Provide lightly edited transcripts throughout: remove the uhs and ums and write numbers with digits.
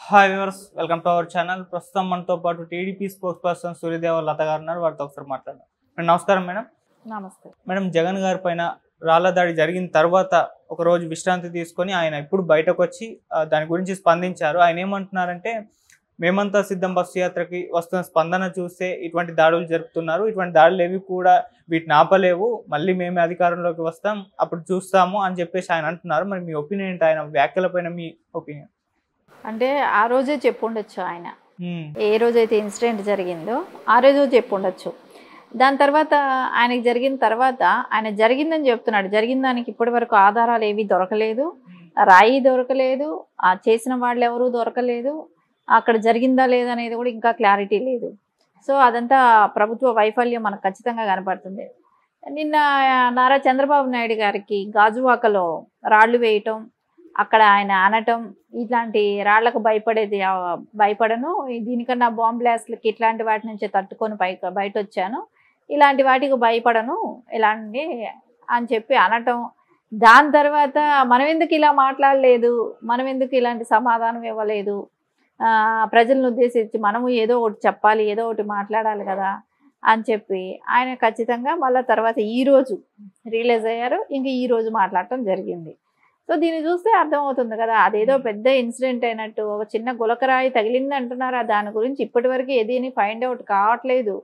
Hi viewers, welcome to our channel. ప్రస్తుతం మనతో పాటు టీడీపీ స్పోక్స్ పర్సన్ సూర్యదేవ లత గారు ఉన్నారు. వారితో ఒకసారి మాట్లాడదాం. మేడం నమస్కారం. మేడం నమస్తే. మేడం జగన్ గారి పైన రాళ్ల దాడి జరిగిన తర్వాత ఒక రోజు విశ్రాంతి తీసుకొని ఆయన ఇప్పుడు బయటకు వచ్చి దాని గురించి స్పందించారు. ఆయన ఏమంటున్నారంటే, మేమంతా సిద్ధం బస్సు యాత్రకి వస్తున్న స్పందన చూస్తే ఇటువంటి దాడులు జరుపుతున్నారు, ఇటువంటి దాడులు ఏవి కూడా వీటిని ఆపలేవు, మళ్ళీ మేమే అధికారంలోకి వస్తాం అప్పుడు చూస్తాము అని చెప్పేసి ఆయన అంటున్నారు. మరి మీ ఒపీనియన్ ఏంటి? ఆయన వ్యాఖ్యలపైన మీ ఒపీనియన్? అంటే ఆ రోజే చెప్పుండొచ్చు ఆయన, ఏ రోజైతే ఇన్సిడెంట్ జరిగిందో ఆ రోజు చెప్పుండొచ్చు. దాని తర్వాత ఆయనకి జరిగిన తర్వాత ఆయన జరిగిందని చెప్తున్నాడు. జరిగిన దానికి ఇప్పటి వరకు ఆధారాలు ఏవి దొరకలేదు, రాయి దొరకలేదు, ఆ చేసిన వాళ్ళు ఎవరు దొరకలేదు, అక్కడ జరిగిందా లేదనేది కూడా ఇంకా క్లారిటీ లేదు. సో అదంతా ప్రభుత్వ వైఫల్యం మనకు ఖచ్చితంగా కనపడుతుంది. నిన్న నారా చంద్రబాబు నాయుడు గారికి గాజువాకలో రాళ్ళు వేయటం, అక్కడ ఆయన అనటం, ఇట్లాంటి రాళ్లకు భయపడను, దీనికన్నా బాంబ్ బ్లాస్ట్లకి ఇట్లాంటి వాటి నుంచి తట్టుకొని బయట వచ్చాను, ఇలాంటి వాటికి భయపడను ఇలాంటి అని చెప్పి అనటం. దాని తర్వాత మనం ఎందుకు ఇలా మాట్లాడలేదు, మనం ఎందుకు ఇలాంటి సమాధానం ఇవ్వలేదు, ప్రజలను ఉద్దేశించి మనము ఏదో ఒకటి చెప్పాలి, ఏదో ఒకటి మాట్లాడాలి కదా అని చెప్పి ఆయన ఖచ్చితంగా మళ్ళీ తర్వాత ఈరోజు రియలైజ్ అయ్యారు. ఇంక ఈరోజు మాట్లాడటం జరిగింది. సో దీన్ని చూస్తే అర్థమవుతుంది కదా, అదేదో పెద్ద ఇన్సిడెంట్ అయినట్టు, ఒక చిన్న గులకరాయి తగిలింది అంటున్నారు. దాని గురించి ఇప్పటివరకు ఏదీని ఫైండ్ అవుట్ కావట్లేదు.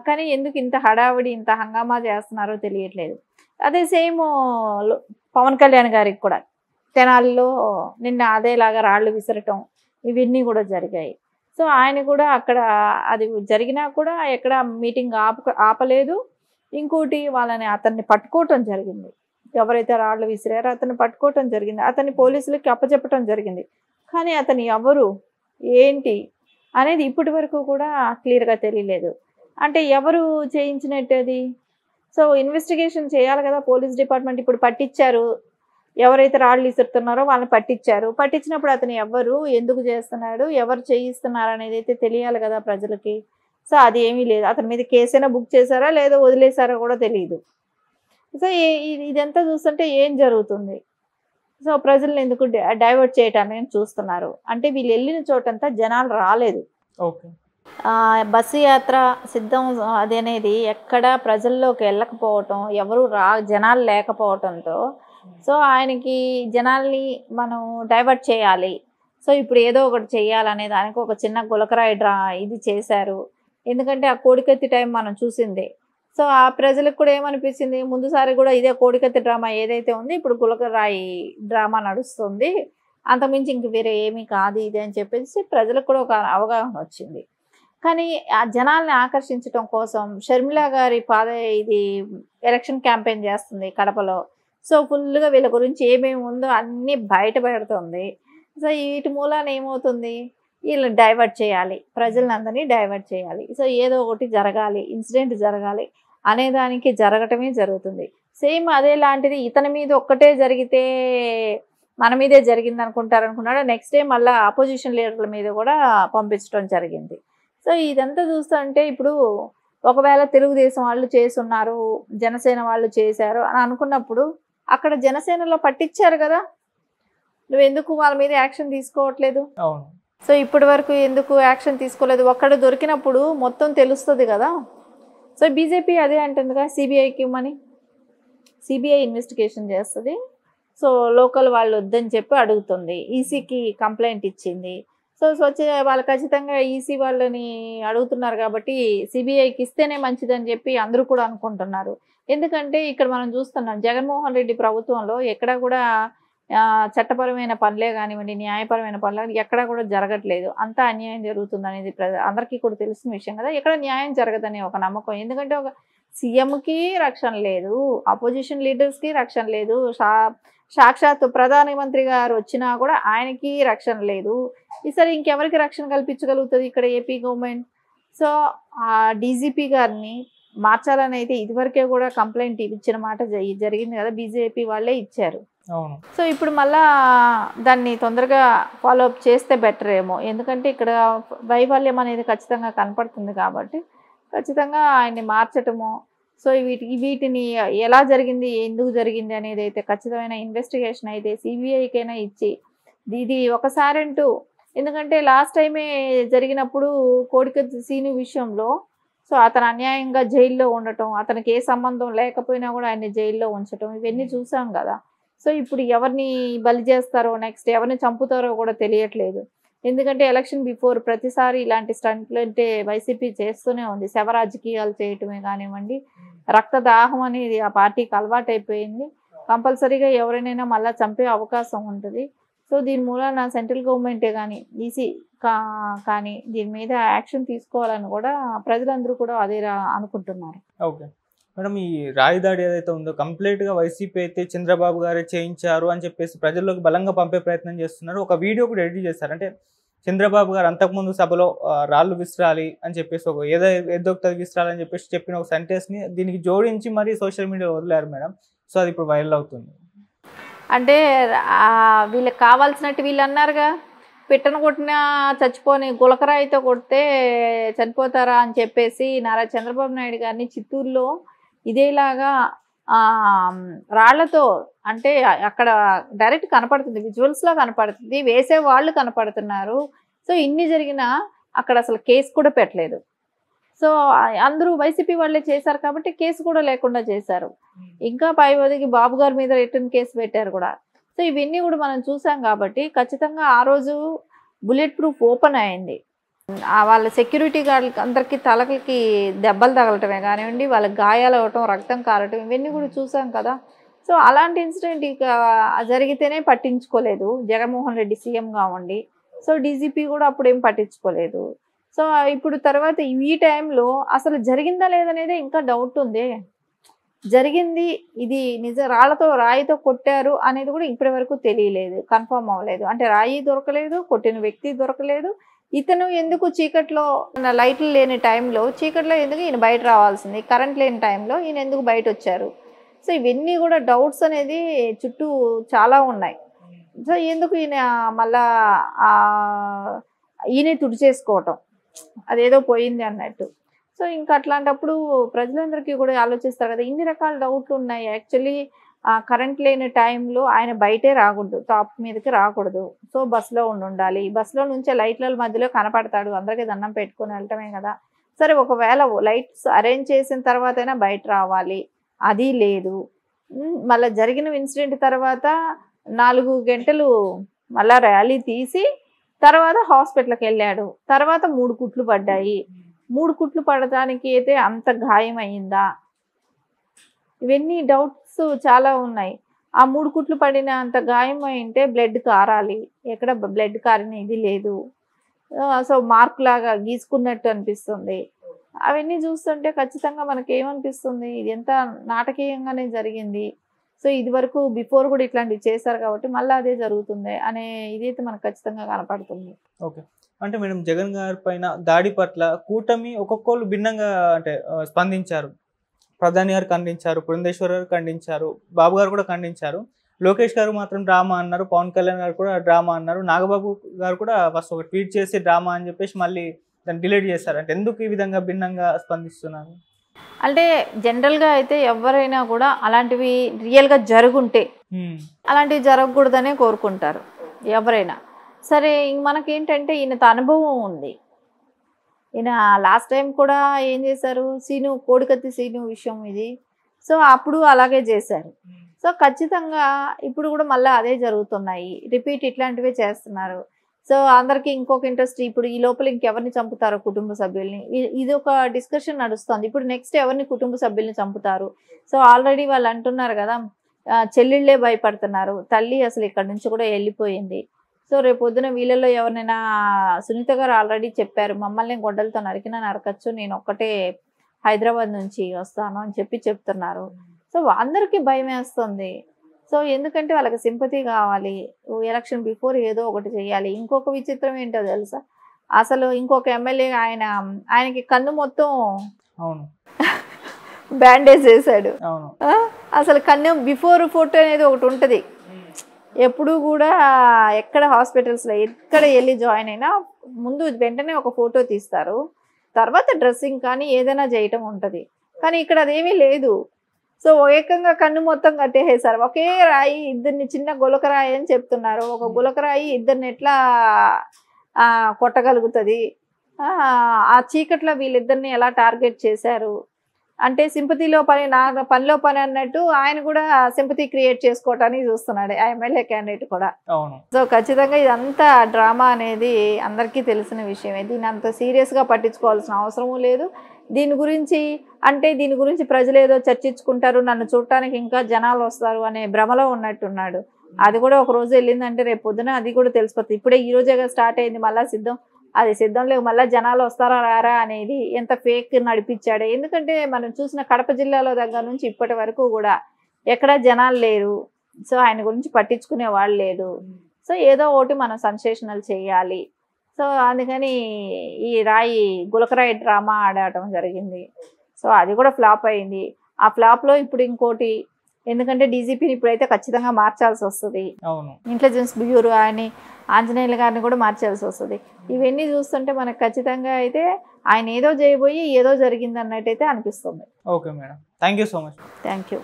కానీ ఎందుకు ఇంత హడావిడి, ఇంత హంగామా చేస్తున్నారో తెలియట్లేదు. అదే సేమ్ పవన్ కళ్యాణ్ గారికి కూడా తెనాలిలో నిన్న అదేలాగా రాళ్ళు విసరటం ఇవన్నీ కూడా జరిగాయి. సో ఆయన కూడా అక్కడ అది జరిగినా కూడా ఎక్కడ మీటింగ్ ఆపలేదు. ఇంకోటి అతన్ని పట్టుకోవటం జరిగింది. ఎవరైతే రాళ్ళు విసిరారో అతన్ని పట్టుకోవటం జరిగింది, అతన్ని పోలీసులకి అప్పచెప్పటం జరిగింది. కానీ అతను ఎవరు ఏంటి అనేది ఇప్పటి వరకు కూడా క్లియర్గా తెలియలేదు. అంటే ఎవరు చేయించినట్టు అది? సో ఇన్వెస్టిగేషన్ చేయాలి కదా పోలీస్ డిపార్ట్మెంట్. ఇప్పుడు పట్టించారు, ఎవరైతే రాళ్ళు విసురుతున్నారో వాళ్ళని పట్టించారు. పట్టించినప్పుడు అతను ఎవరు, ఎందుకు చేస్తున్నాడు, ఎవరు చేయిస్తున్నారు అనేది అయితే తెలియాలి కదా ప్రజలకి. సో అది ఏమీ లేదు. అతని మీద కేసైనా బుక్ చేశారా లేదా వదిలేశారో కూడా తెలియదు. సో ఇదంతా చూస్తుంటే ఏం జరుగుతుంది? సో ప్రజల్ని ఎందుకు డైవర్ట్ చేయటానికి చూస్తున్నారు? అంటే వీళ్ళు వెళ్ళిన చోటంతా జనాలు రాలేదు. ఓకే, బస్సు యాత్ర సిద్ధం అది అనేది ఎక్కడ ప్రజల్లోకి వెళ్ళకపోవటం, ఎవరు జనాలు లేకపోవటంతో సో ఆయనకి జనాల్ని మనం డైవర్ట్ చేయాలి, సో ఇప్పుడు ఏదో ఒకటి చేయాలనే దానికి ఒక చిన్న గులకరాయి ఇది చేశారు. ఎందుకంటే ఆ కోడికత్తి టైం మనం చూసిందే. సో ఆ ప్రజలకు కూడా ఏమనిపించింది, ముందుసారి కూడా ఇదే కోడికత్తి డ్రామా ఏదైతే ఉంది, ఇప్పుడు గులకరాయి డ్రామా నడుస్తుంది, అంతకుమించి ఇంక వేరే ఏమీ కాదు ఇది అని చెప్పేసి ప్రజలకు కూడా ఒక అవగాహన వచ్చింది. కానీ ఆ జనాల్ని ఆకర్షించడం కోసం షర్మిల గారి ఇది ఎలక్షన్ క్యాంపెయిన్ చేస్తుంది కడపలో. సో ఫుల్గా వీళ్ళ గురించి ఏమేమి ఉందో అన్నీ బయట పెడుతుంది. సో వీటి మూలాన ఏమవుతుంది, వీళ్ళు డైవర్ట్ చేయాలి, ప్రజలందరినీ డైవర్ట్ చేయాలి. సో ఏదో ఒకటి జరగాలి, ఇన్సిడెంట్ జరగాలి అనేదానికి జరగటమే జరుగుతుంది. సేమ్ అదే లాంటిది ఇతని మీద ఒక్కటే జరిగితే మన మీదే జరిగింది అనుకున్నాడు. నెక్స్ట్ డే మళ్ళీ అపోజిషన్ లీడర్ల మీద కూడా పంపించడం జరిగింది. సో ఇదంతా చూస్తుంటే ఇప్పుడు ఒకవేళ తెలుగుదేశం వాళ్ళు చేస్తున్నారు, జనసేన వాళ్ళు చేశారు అని అనుకున్నప్పుడు అక్కడ జనసేనలో పట్టించారు కదా, నువ్వెందుకు వాళ్ళ మీద యాక్షన్ తీసుకోవట్లేదు? సో ఇప్పటి వరకు ఎందుకు యాక్షన్ తీసుకోలేదు? ఒక్కడు దొరికినప్పుడు మొత్తం తెలుస్తుంది కదా. సో బీజేపీ అదే అంటుందిగా, సిబిఐకి ఇవ్వమని. సిబిఐ ఇన్వెస్టిగేషన్ చేస్తుంది. సో లోకల్ వాళ్ళు వద్దని చెప్పి అడుగుతుంది, ఈసీకి కంప్లైంట్ ఇచ్చింది. సో వచ్చే వాళ్ళు ఖచ్చితంగా ఈసీ వాళ్ళని అడుగుతున్నారు కాబట్టి సిబిఐకి ఇస్తేనే మంచిదని చెప్పి అందరూ కూడా అనుకుంటున్నారు. ఎందుకంటే ఇక్కడ మనం చూస్తున్నాం జగన్మోహన్ రెడ్డి ప్రభుత్వంలో ఎక్కడా కూడా చట్టపరమైన పనులే కానివ్వండి, న్యాయపరమైన పనులు ఎక్కడా కూడా జరగట్లేదు. అంతా అన్యాయం జరుగుతుంది అనేది అందరికీ కూడా తెలిసిన విషయం కదా. ఎక్కడ న్యాయం జరగదనే ఒక నమ్మకం. ఎందుకంటే ఒక సీఎంకి రక్షణ లేదు, అపోజిషన్ లీడర్స్కి రక్షణ లేదు, సాక్షాత్ ప్రధానమంత్రి గారు వచ్చినా కూడా ఆయనకి రక్షణ లేదు. ఈసారి ఇంకెవరికి రక్షణ కల్పించగలుగుతుంది ఇక్కడ ఏపీ గవర్నమెంట్? సో ఆ డీజీపీ గారిని మార్చాలని అయితే ఇదివరకే కూడా కంప్లైంట్ ఇచ్చిన మాట జరిగింది కదా, బీజేపీ వాళ్ళే ఇచ్చారు. సో ఇప్పుడు మళ్ళా దాన్ని తొందరగా ఫాలోఅప్ చేస్తే బెటర్ ఏమో. ఎందుకంటే ఇక్కడ వైఫల్యం అనేది ఖచ్చితంగా కనపడుతుంది కాబట్టి ఖచ్చితంగా ఆయన్ని మార్చటము. సో వీటిని ఎలా జరిగింది, ఎందుకు జరిగింది అనేది అయితే ఖచ్చితమైన ఇన్వెస్టిగేషన్ అయితే సిబిఐకైనా ఇచ్చి ఇది ఒకసారి అంటూ, ఎందుకంటే లాస్ట్ టైమే జరిగినప్పుడు కోడికత్తి సీను విషయంలో సో అతను అన్యాయంగా జైల్లో ఉండటం, అతనికి ఏ సంబంధం లేకపోయినా కూడా ఆయన్ని జైల్లో ఉంచటం, ఇవన్నీ చూసాం కదా. సో ఇప్పుడు ఎవరిని బలి చేస్తారో, నెక్స్ట్ ఎవరిని చంపుతారో కూడా తెలియట్లేదు. ఎందుకంటే ఎలక్షన్ బిఫోర్ ప్రతిసారి ఇలాంటి స్టంట్లు అంటే వైసీపీ చేస్తూనే ఉంది. శవ రాజకీయాలు చేయటమే కానివ్వండి, రక్తదాహం అనేది ఆ పార్టీకి అలవాటైపోయింది. కంపల్సరీగా ఎవరినైనా మళ్ళీ చంపే అవకాశం ఉంటుంది. సో దీని మూలాన సెంట్రల్ గవర్నమెంటే కానీ ఈసీ కానీ దీని మీద యాక్షన్ తీసుకోవాలని కూడా ప్రజలందరూ కూడా అదే అనుకుంటున్నారు. ఓకే మేడం, ఈ రాయిదాడి ఏదైతే ఉందో కంప్లీట్గా వైసీపీ అయితే చంద్రబాబు గారే చేయించారు అని చెప్పేసి ప్రజల్లోకి బలంగా పంపే ప్రయత్నం చేస్తున్నారు. ఒక వీడియో కూడా ఎడిట్ చేశారు. అంటే చంద్రబాబు గారు అంతకుముందు సభలో రాళ్ళు విసిరాలి అని చెప్పేసి ఒక ఏదొకటి విసిరాలి అని చెప్పేసి చెప్పిన ఒక సెంటెన్స్ని దీనికి జోడించి మరీ సోషల్ మీడియాలో వదిలేరు మేడం. సో అది ఇప్పుడు వైరల్ అవుతుంది. అంటే వీళ్ళకి కావాల్సినట్టు వీళ్ళు అన్నారుగా, పిట్టను కొట్టినా చచ్చిపోని గులకరాయితో కొడితే చనిపోతారా అని చెప్పేసి నారా చంద్రబాబు నాయుడు గారిని చిత్తూరులో ఇదేలాగా రాళ్లతో, అంటే అక్కడ డైరెక్ట్ కనపడుతుంది, విజువల్స్లో కనపడుతుంది, వేసే వాళ్ళు కనపడుతున్నారు. సో ఇన్ని జరిగినా అక్కడ అసలు కేసు కూడా పెట్టలేదు. సో అందరూ వైసీపీ వాళ్ళే చేశారు కాబట్టి కేసు కూడా లేకుండా చేశారు. ఇంకా పై ఒదిగి బాబు గారి మీద రిటర్న్ కేసు పెట్టారు కూడా. సో ఇవన్నీ కూడా మనం చూసాం కాబట్టి ఖచ్చితంగా ఆ రోజు బుల్లెట్ ప్రూఫ్ ఓపెన్ అయింది. వాళ్ళ సెక్యూరిటీ గార్డులకి అందరికీ తలకి దెబ్బలు తగలటమే కానివ్వండి, వాళ్ళకి గాయాలు అవ్వటం, రక్తం కారటం, ఇవన్నీ కూడా చూసాం కదా. సో అలాంటి ఇన్సిడెంట్ ఇక జరిగితేనే పట్టించుకోలేదు జగన్మోహన్ రెడ్డి సీఎంగా ఉండి. సో డీజీపీ కూడా అప్పుడేం పట్టించుకోలేదు. సో ఇప్పుడు తర్వాత ఈ టైంలో అసలు జరిగిందా లేదనేదే ఇంకా డౌట్ ఉంది. జరిగింది ఇది రాళ్లతో రాయితో కొట్టారు అనేది కూడా ఇప్పటి వరకు తెలియలేదు, కన్ఫర్మ్ అవ్వలేదు. అంటే రాయి దొరకలేదు, కొట్టిన వ్యక్తి దొరకలేదు. ఇతను ఎందుకు చీకట్లో, లైట్లు లేని టైంలో చీకట్లో ఎందుకు ఈయన బయట రావాల్సింది, కరెంట్ లేని టైంలో ఈయన ఎందుకు బయట వచ్చారు. సో ఇవన్నీ కూడా డౌట్స్ అనేది చుట్టూ చాలా ఉన్నాయి. సో ఎందుకు ఈయన మళ్ళా ఈయనే తుడిచేసుకోవటం, అదేదో పోయింది అన్నట్టు. సో ఇంకా అట్లాంటప్పుడు ప్రజలందరికీ కూడా ఆలోచిస్తారు కదా, ఇన్ని రకాల డౌట్లు ఉన్నాయి. యాక్చువల్లీ కరెంట్ లేని టైంలో ఆయన బయటే రాకూడదు, టాప్ మీదకి రాకూడదు. సో బస్సులో ఉండాలి, బస్సులో నుంచే లైట్ల మధ్యలో కనపడతాడు, అందరికీ దండం పెట్టుకొని వెళ్ళటమే కదా. సరే ఒకవేళ లైట్స్ అరేంజ్ చేసిన తర్వాత అయినా బయట రావాలి, అది లేదు. మళ్ళీ జరిగిన ఇన్సిడెంట్ తర్వాత 4 గంటలు మళ్ళీ ర్యాలీ తీసి తర్వాత హాస్పిటల్కి వెళ్ళాడు. తర్వాత 3 కుట్లు పడ్డాయి. 3 కుట్లు పడటానికి అయితే అంత గాయం అయిందా, ఇవన్నీ డౌట్స్ చాలా ఉన్నాయి. ఆ 3 కుట్లు పడిన అంత గాయం అయింటే బ్లడ్ కారాలి, ఎక్కడ బ్లడ్ కారిన ఇది లేదు. సో మార్క్ లాగా గీసుకున్నట్టు అనిపిస్తుంది. అవన్నీ చూస్తుంటే ఖచ్చితంగా మనకి ఏమనిపిస్తుంది, ఇది ఎంత నాటకీయంగానే జరిగింది. సో ఇది వరకు బిఫోర్ కూడా ఇట్లాంటివి చేశారు కాబట్టి మళ్ళీ అదే జరుగుతుంది అనే ఇదైతే మనకు ఖచ్చితంగా కనపడుతుంది. ఓకే, అంటే మేడం జగన్ గారి పైన దాడి పట్ల కూటమి ఒక్కొక్కరు భిన్నంగా అంటే స్పందించారు. ప్రధాని గారు ఖండించారు, పురంధేశ్వర్ గారు ఖండించారు, బాబు గారు కూడా ఖండించారు. లోకేష్ గారు మాత్రం డ్రామా అన్నారు, పవన్ కళ్యాణ్ గారు కూడా డ్రామా అన్నారు, నాగబాబు గారు కూడా ఫస్ట్ ఒక ట్వీట్ చేసి డ్రామా అని చెప్పేసి మళ్ళీ దాన్ని డిలీట్ చేశారు. అంటే ఎందుకు ఈ విధంగా భిన్నంగా స్పందిస్తున్నారు? అంటే జనరల్గా అయితే ఎవరైనా కూడా అలాంటివి రియల్గా జరుగుంటే అలాంటివి జరగకూడదనే కోరుకుంటారు ఎవరైనా సరే. మనకేంటంటే ఈయనతో అనుభవం ఉంది. ఈయన లాస్ట్ టైం కూడా ఏం చేశారు, కోడికత్తి సీను విషయం ఇది. సో అప్పుడు అలాగే చేశారు. సో ఖచ్చితంగా ఇప్పుడు కూడా మళ్ళీ అదే జరుగుతున్నాయి, రిపీట్ ఇట్లాంటివే చేస్తున్నారు. సో అందరికీ ఇంకొక ఇంట్రెస్ట్, ఇప్పుడు ఈ లోపల ఇంకెవరిని చంపుతారో కుటుంబ సభ్యుల్ని, ఇది ఒక డిస్కషన్ నడుస్తుంది. ఇప్పుడు నెక్స్ట్ ఎవరిని కుటుంబ సభ్యుల్ని చంపుతారు. సో ఆల్రెడీ వాళ్ళు అంటున్నారు కదా, చెల్లెళ్ళే భయపడుతున్నారు, తల్లి అసలు ఇక్కడ నుంచి కూడా వెళ్ళిపోయింది. సో రేపు పొద్దున వీళ్ళల్లో ఎవరినైనా, సునీత గారు ఆల్రెడీ చెప్పారు, మమ్మల్ని గొడ్డలతో నరికినా నరకచ్చు, నేను ఒక్కటే హైదరాబాద్ నుంచి వస్తాను అని చెప్తున్నారు. సో అందరికీ భయం వేస్తుంది. సో ఎందుకంటే వాళ్ళకి సింపతి కావాలి, ఎలక్షన్ బిఫోర్ ఏదో ఒకటి చేయాలి. ఇంకొక విచిత్రం ఏంటో తెలుసా, అసలు ఇంకొక ఎమ్మెల్యే ఆయనకి కన్ను మొత్తం బ్యాండేజ్ వేసాడు. అసలు కన్ను బిఫోర్ ఫోటో అనేది ఒకటి ఉంటుంది ఎప్పుడు కూడా, ఎక్కడ హాస్పిటల్స్లో ఎక్కడ వెళ్ళి జాయిన్ అయినా ముందు వెంటనే ఒక ఫోటో తీస్తారు, తర్వాత డ్రెస్సింగ్ కానీ ఏదైనా చేయటం ఉంటుంది. కానీ ఇక్కడ అదేమీ లేదు. సో ఏకంగా కన్ను మొత్తం కట్టేసేసారు. ఒకే రాయి ఇద్దరిని, చిన్న గులకరాయి అని చెప్తున్నారు. ఒక గులకరాయి ఇద్దరిని ఎట్లా కొట్టగలుగుతుంది? ఆ చీకట్లో వీళ్ళిద్దరిని ఎలా టార్గెట్ చేశారు అంటే, సింపతిలో పని నా పనిలో పని అన్నట్టు ఆయన కూడా సింపతి క్రియేట్ చేసుకోవటానికి చూస్తున్నాడు, ఆ ఎమ్మెల్యే క్యాండిడేట్ కూడా. సో ఖచ్చితంగా ఇదంతా డ్రామా అనేది అందరికీ తెలిసిన విషయమే. దీన్ని అంత సీరియస్గా పట్టించుకోవాల్సిన అవసరము లేదు. దీని గురించి ప్రజలు ఏదో చర్చించుకుంటారు, నన్ను చూడటానికి ఇంకా జనాలు వస్తారు అనే భ్రమలో ఉన్నట్టున్నాడు. అది కూడా ఒక రోజు వెళ్ళిందంటే రేపు పొద్దున అది కూడా తెలిసిపోతుంది. ఇప్పుడే ఈ రోజేగా స్టార్ట్ అయింది మళ్ళీ సిద్ధం, అది సిద్ధం లేవు, మళ్ళీ జనాలు వస్తారా రారా అనేది ఎంత ఫేక్ నడిపించాడు. ఎందుకంటే మనం చూసిన కడప జిల్లాలో దగ్గర నుంచి ఇప్పటి వరకు కూడా ఎక్కడా జనాలు లేరు. సో ఆయన గురించి పట్టించుకునే వాళ్ళు లేదు. సో ఏదో ఒకటి మనం సెన్సేషనల్ చేయాలి. సో అందుకని ఈ గులకరాయి డ్రామా ఆడటం జరిగింది. సో అది కూడా ఫ్లాప్ అయింది. ఆ ఫ్లాప్లో ఇప్పుడు ఇంకోటి, ఎందుకంటే డీజీపీని ఇప్పుడైతే ఖచ్చితంగా మార్చాల్సి వస్తుంది, ఇంటెలిజెన్స్ బ్యూరో అని ఆంజనేయులు గారిని కూడా మార్చాల్సి వస్తుంది. ఇవన్నీ చూస్తుంటే మనకు ఖచ్చితంగా అయితే ఆయన ఏదో చేయబోయి ఏదో జరిగింది అన్నట్టయితే అనిపిస్తుంది. Okay madam, thank you so much. Thank you.